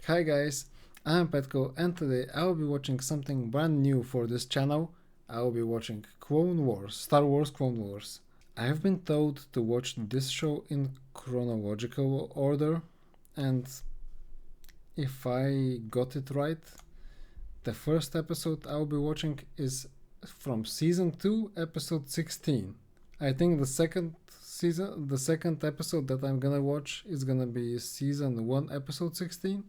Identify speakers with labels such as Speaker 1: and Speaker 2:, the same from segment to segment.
Speaker 1: Hi guys, I'm Petko and today I will be watching something brand new for this channel. I will be watching Clone Wars, Star Wars Clone Wars. I have been told to watch this show in chronological order, and if I got it right, the first episode I will be watching is from season 2, episode 16. I think the second episode that I'm gonna watch is gonna be season 1, episode 16.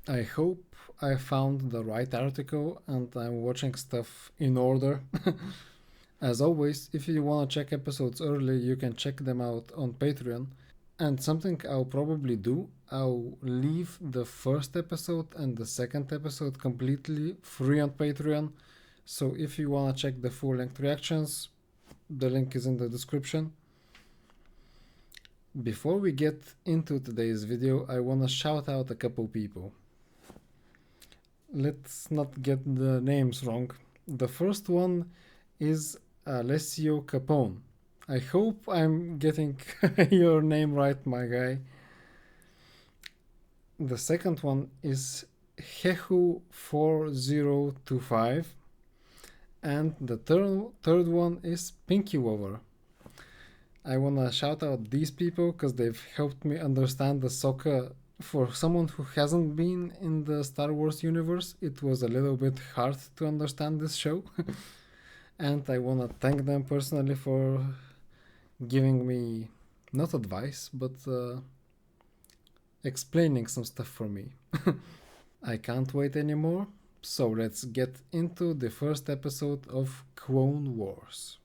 Speaker 1: I hope I found the right article and I'm watching stuff in order. As always, if you wanna check episodes early, you can check them out on Patreon. And something I'll probably do, I'll leave the first episode and the second episode completely free on Patreon. So if you wanna check the full length reactions, the link is in the description. Before we get into today's video, I wanna shout out a couple people. Let's not get the names wrong. The first one is Alessio Capone. I hope I'm getting your name right, my guy. The second one is Hehu4025. And the third one is Pinky Wover. I wanna shout out these people because they've helped me understand the Sokka. For someone who hasn't been in the Star Wars universe, it was a little bit hard to understand this show. And I wanna thank them personally for giving me, not advice, but explaining some stuff for me. I can't wait anymore, so let's get into the first episode of Clone Wars.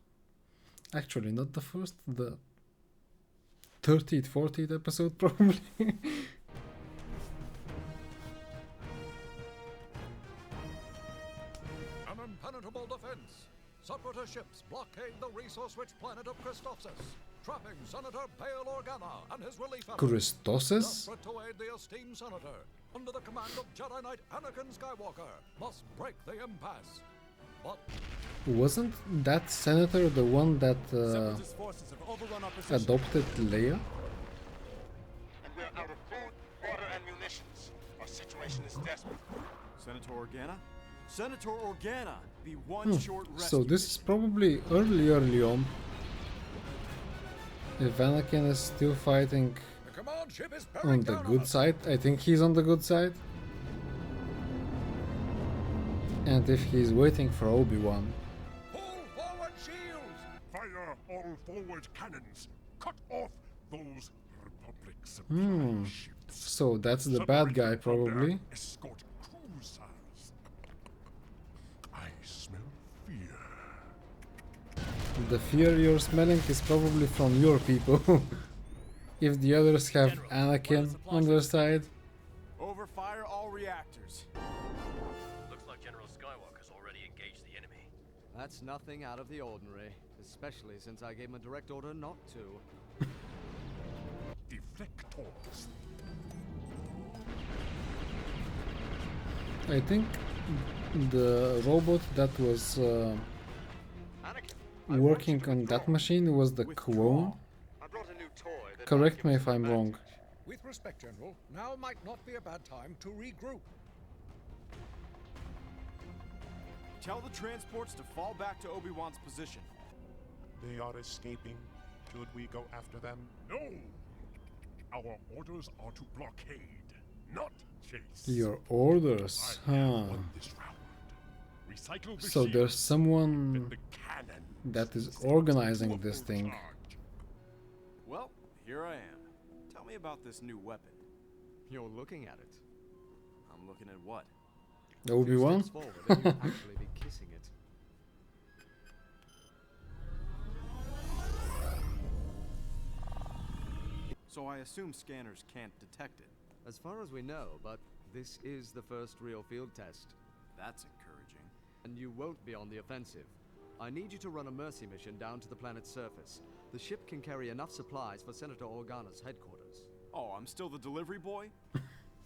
Speaker 1: Actually, not the first, the 30th, 40th episode probably.
Speaker 2: An impenetrable defense. Separatist ships blockade the resource-rich planet of Christophsis, trapping Senator Bail Organa and his relief efforts.
Speaker 1: Christophsis?
Speaker 2: Desperate to aid the esteemed senator, under the command of Jedi Knight Anakin Skywalker, must break the impasse. But
Speaker 1: Wasn't that senator the one that adopted Leia?
Speaker 3: And we're out of food, water, and munitions. Our situation is desperate.
Speaker 4: Senator Organa? Senator Organa! The one short rescue.
Speaker 1: So this is probably early on. If Anakin is still fighting
Speaker 2: the command ship is
Speaker 1: on
Speaker 2: bearing
Speaker 1: the
Speaker 2: down on
Speaker 1: good
Speaker 2: us.
Speaker 1: side, I think he's on the good side. And if he's waiting for Obi-Wan,
Speaker 2: Pull forward shields!
Speaker 3: Fire all forward cannons. Cut off those Republic supply ships.
Speaker 1: so that's the bad guy
Speaker 3: Separated from their
Speaker 1: probably.
Speaker 3: Escort cruisers. I smell fear.
Speaker 1: The fear you're smelling is probably from your people. If the others have Anakin on their side.
Speaker 4: Overfire all reactors.
Speaker 5: Looks like General Skywalker's already engaged the enemy.
Speaker 6: That's nothing out of the ordinary, especially since I gave him a direct order not to.
Speaker 3: Deflectors.
Speaker 1: I think the robot that was working on that machine was the clone.
Speaker 6: I brought a new toy that
Speaker 1: Correct me if I'm wrong.
Speaker 2: With respect, General, now might not be a bad time to regroup.
Speaker 4: Tell the transports to fall back to Obi-Wan's position.
Speaker 3: They are escaping. Should we go after them? No. Our orders are to blockade, not chase.
Speaker 1: Your orders,
Speaker 3: I have
Speaker 1: huh?
Speaker 3: won this round. Recycle the
Speaker 1: So
Speaker 3: shield
Speaker 1: there's
Speaker 3: and
Speaker 1: someone
Speaker 3: the cannon.
Speaker 1: that is organizing this thing.
Speaker 4: Well, here I am. Tell me about this new weapon.
Speaker 6: You're looking at it.
Speaker 4: I'm looking at what?
Speaker 1: Obi-Wan?
Speaker 6: Steps forward and you'll actually be kissing it.
Speaker 4: So I assume scanners can't detect it.
Speaker 6: As far as we know, but this is the first real field test.
Speaker 4: That's encouraging.
Speaker 6: And you won't be on the offensive. I need you to run a mercy mission down to the planet's surface. The ship can carry enough supplies for Senator Organa's headquarters.
Speaker 4: Oh, I'm still the delivery boy?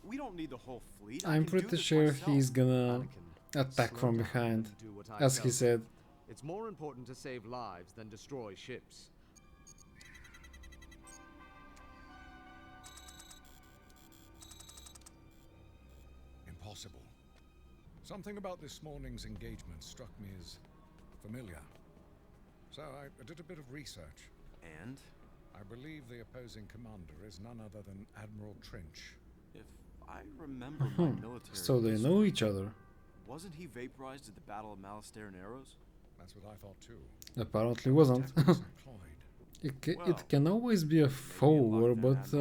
Speaker 4: We don't need the whole fleet. I
Speaker 1: I'm
Speaker 4: can do
Speaker 1: pretty
Speaker 4: this
Speaker 1: sure
Speaker 4: myself.
Speaker 1: he's gonna
Speaker 6: Anakin,
Speaker 1: attack
Speaker 6: slow
Speaker 1: from
Speaker 6: down
Speaker 1: behind,
Speaker 6: and do what I
Speaker 1: as
Speaker 6: tell
Speaker 1: he
Speaker 6: you.
Speaker 1: said.
Speaker 6: It's more important to save lives than destroy ships.
Speaker 2: impossible. Something about this morning's engagement struck me as familiar. So I did a bit of research.
Speaker 4: And
Speaker 2: I believe the opposing commander is none other than Admiral Trench.
Speaker 4: if I remember my military
Speaker 1: So they know each other.
Speaker 4: wasn't he vaporized at the Battle of Malastair and Arrows?
Speaker 2: That's what I thought too.
Speaker 1: Apparently wasn't.
Speaker 2: Tactics employed.
Speaker 1: It can always be a faux war, but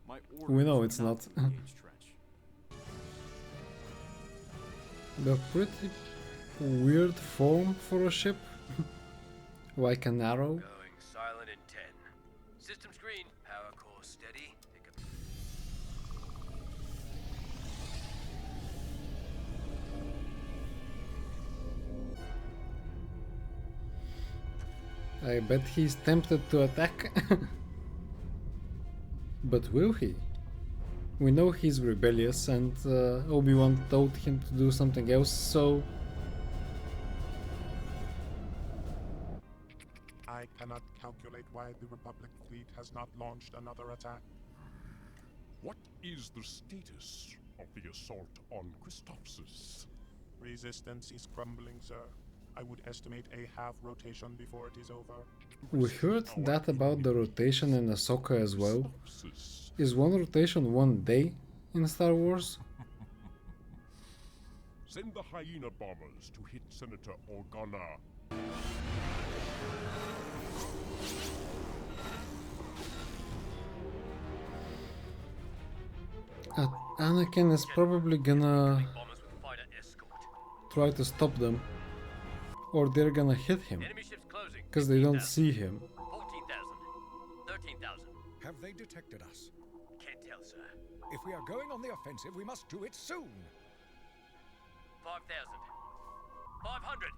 Speaker 4: My
Speaker 1: we know
Speaker 4: orders
Speaker 1: it's
Speaker 4: were
Speaker 1: not.
Speaker 4: to engage Trench.
Speaker 1: a pretty weird form for a ship. Like an arrow.
Speaker 5: Going silent in 10. System screen. Power core steady. Pick up.
Speaker 1: I bet he's tempted to attack. But will he? We know he's rebellious and Obi-Wan told him to do something else, so...
Speaker 3: I cannot calculate why the Republic fleet has not launched another attack.
Speaker 7: What is the status of the assault on Christophsis?
Speaker 3: Resistance is crumbling, sir. I would estimate a half rotation before it is over.
Speaker 1: We heard that about the rotation in Ahsoka as well.
Speaker 7: Christophsis.
Speaker 1: Is one rotation 1 day in Star Wars?
Speaker 7: Send the hyena bombers to hit Senator Organa.
Speaker 1: Anakin is probably gonna
Speaker 5: Bombers with fighter escort.
Speaker 1: try to stop them. Or they're gonna hit him,
Speaker 5: Enemy ships closing.
Speaker 1: because they don't
Speaker 5: 15,000.
Speaker 1: see him.
Speaker 5: 14,000. 13,000.
Speaker 2: Have they detected us?
Speaker 5: Can't tell, sir.
Speaker 2: If we are going on the offensive, we must do it soon.
Speaker 5: 5,000. 500.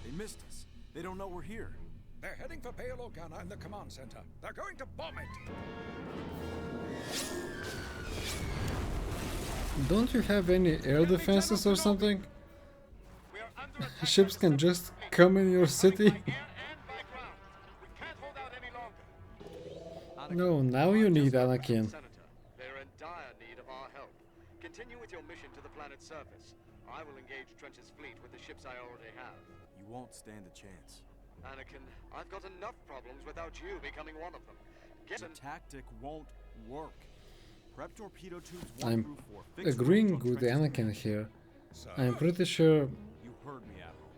Speaker 4: They missed us. They don't know we're here.
Speaker 2: They're heading for Bail Organa in the command center. They're going to bomb it.
Speaker 1: Don't you have any air defenses or something? Ships can just come in your city? No, now you need Anakin.
Speaker 6: Senator, they're in dire need of our help. Continue with your mission to the planet's surface. I will engage Trench's fleet with the ships I already have.
Speaker 4: You won't stand a chance.
Speaker 6: Anakin, I've got enough problems without you becoming one of them. Get
Speaker 4: The
Speaker 6: an
Speaker 4: tactic won't work. Prep torpedo tubes 1
Speaker 1: I'm
Speaker 4: through 4. Fix
Speaker 1: agreeing
Speaker 4: range on
Speaker 1: with
Speaker 4: Trench's
Speaker 1: Anakin
Speaker 4: command.
Speaker 1: here.
Speaker 2: Sir,
Speaker 1: I'm pretty sure
Speaker 4: You heard me, Admiral.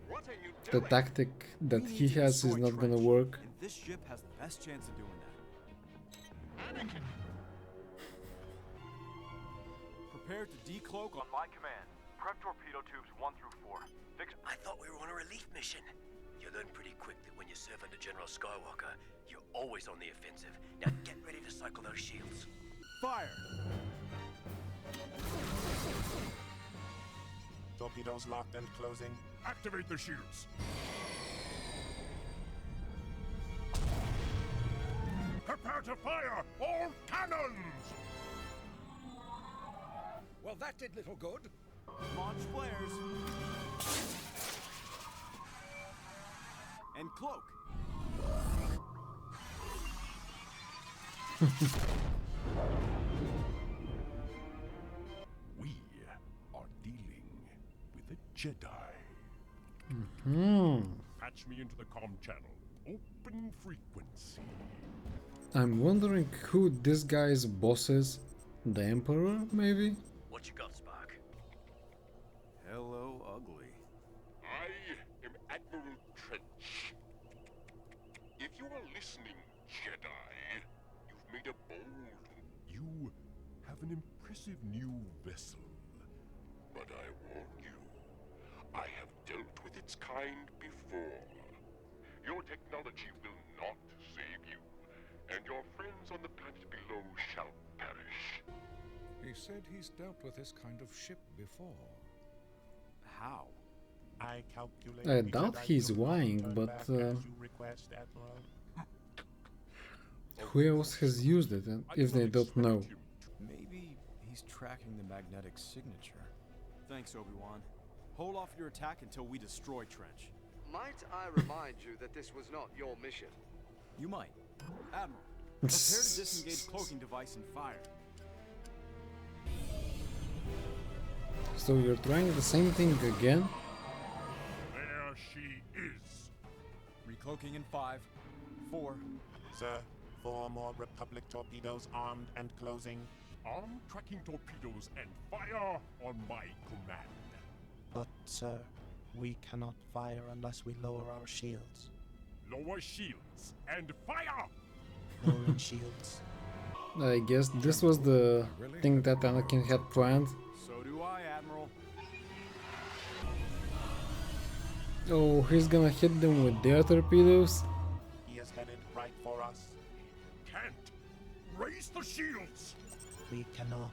Speaker 6: What are you
Speaker 1: the
Speaker 6: doing?
Speaker 1: tactic that
Speaker 4: We
Speaker 1: he
Speaker 4: need to
Speaker 1: has is
Speaker 4: destroy
Speaker 1: not gonna
Speaker 4: Trench,
Speaker 1: work.
Speaker 4: And this ship has the best chance of doing that.
Speaker 6: Anakin!
Speaker 4: Prepare to decloak on my command. Prep torpedo tubes 1 through 4. Fix.
Speaker 5: I thought we were on a relief mission. You learn pretty quick that when you serve under General Skywalker, you're always on the offensive. Now get ready to cycle those shields.
Speaker 4: Fire!
Speaker 3: Torpedoes locked and closing.
Speaker 7: Activate the shields. Prepare to fire! All cannons!
Speaker 2: well, that did little good.
Speaker 4: Launch flares. And cloak.
Speaker 7: We are dealing with a Jedi. Patch me into the comm channel. Open frequency.
Speaker 1: I'm wondering who this guy's boss is. The Emperor, maybe?
Speaker 5: What you got, Spark?
Speaker 4: Hello, ugly.
Speaker 7: I am Admiral Trench. If you are listening, Jedi, you've made a bold. You have an impressive new vessel. But I warn you, I have dealt with its kind before. Your technology will not save you, and your friends on the planet below shall perish.
Speaker 2: He said he's dealt with this kind of ship before.
Speaker 4: How?
Speaker 3: I calculate.
Speaker 1: I
Speaker 3: the
Speaker 1: doubt
Speaker 3: Jedi
Speaker 1: he's
Speaker 3: will not
Speaker 1: lying,
Speaker 3: turn
Speaker 1: but,
Speaker 3: back as you request, Admiral.
Speaker 1: Who else has used it if they don't know?
Speaker 4: Maybe he's tracking the magnetic signature. Thanks, Obi-Wan. Hold off your attack until we destroy Trench.
Speaker 6: Might I remind you that this was not your mission?
Speaker 4: You might. Admiral, prepare to disengage cloaking device and fire.
Speaker 1: So you're trying the same thing again?
Speaker 3: There she is.
Speaker 4: Recloaking in 5, 4.
Speaker 3: Sir, 4 more Republic torpedoes armed and closing. Armed tracking torpedoes and fire on my command.
Speaker 8: But, sir, we cannot fire unless we lower our shields.
Speaker 3: Lower shields and fire!
Speaker 8: Lowering shields.
Speaker 1: I guess this was the thing that Anakin had planned.
Speaker 4: So do I, Admiral.
Speaker 1: Oh, he's gonna hit them with their torpedoes?
Speaker 3: He is headed right for us. Can't! Raise the shields!
Speaker 8: We cannot.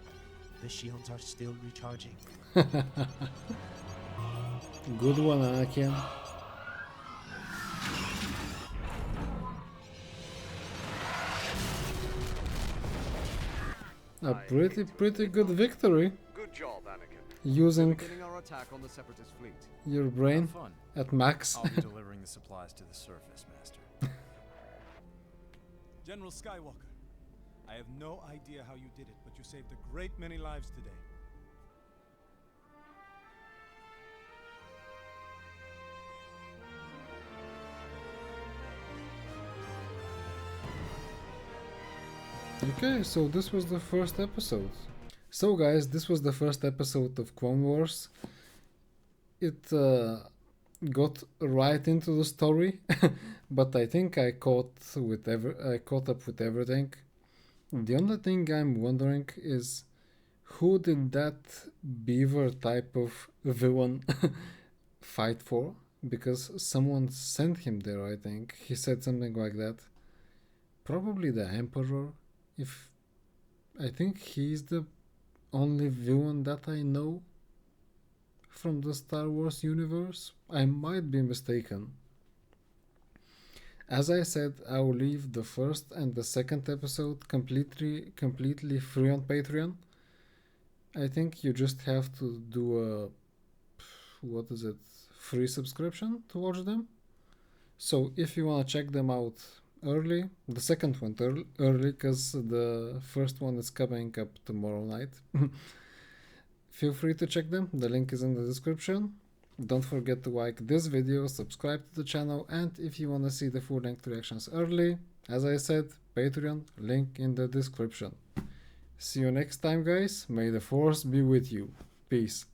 Speaker 8: The shields are still recharging.
Speaker 1: Good one, Anakin. A pretty good victory.
Speaker 6: Good job, Anakin.
Speaker 1: Using
Speaker 6: Beginning our attack on the Separatist fleet.
Speaker 1: your brain
Speaker 4: Have fun.
Speaker 1: at max.
Speaker 4: I'll be delivering the supplies to the surface, Master.
Speaker 9: General Skywalker, I have no idea how you did it, but you saved a great many lives today.
Speaker 1: Okay, so this was the first episode. So guys, this was the first episode of Clone Wars. It got right into the story, but I think I caught up with everything. The only thing I'm wondering is who did that beaver type of villain fight for? Because someone sent him there, I think. He said something like that. Probably the Emperor. If I think he's the only villain that I know from the Star Wars universe. I might be mistaken. As I said, I'll leave the first and the second episode completely free on Patreon. I think you just have to do a free subscription to watch them. So if you want to check them out early, the second one early, because the first one is coming up tomorrow night. Feel free to check them, the link is in the description. Don't forget to like this video, subscribe to the channel, and if you want to see the full-length reactions early, as I said, Patreon, link in the description. See you next time, guys. May the Force be with you. Peace.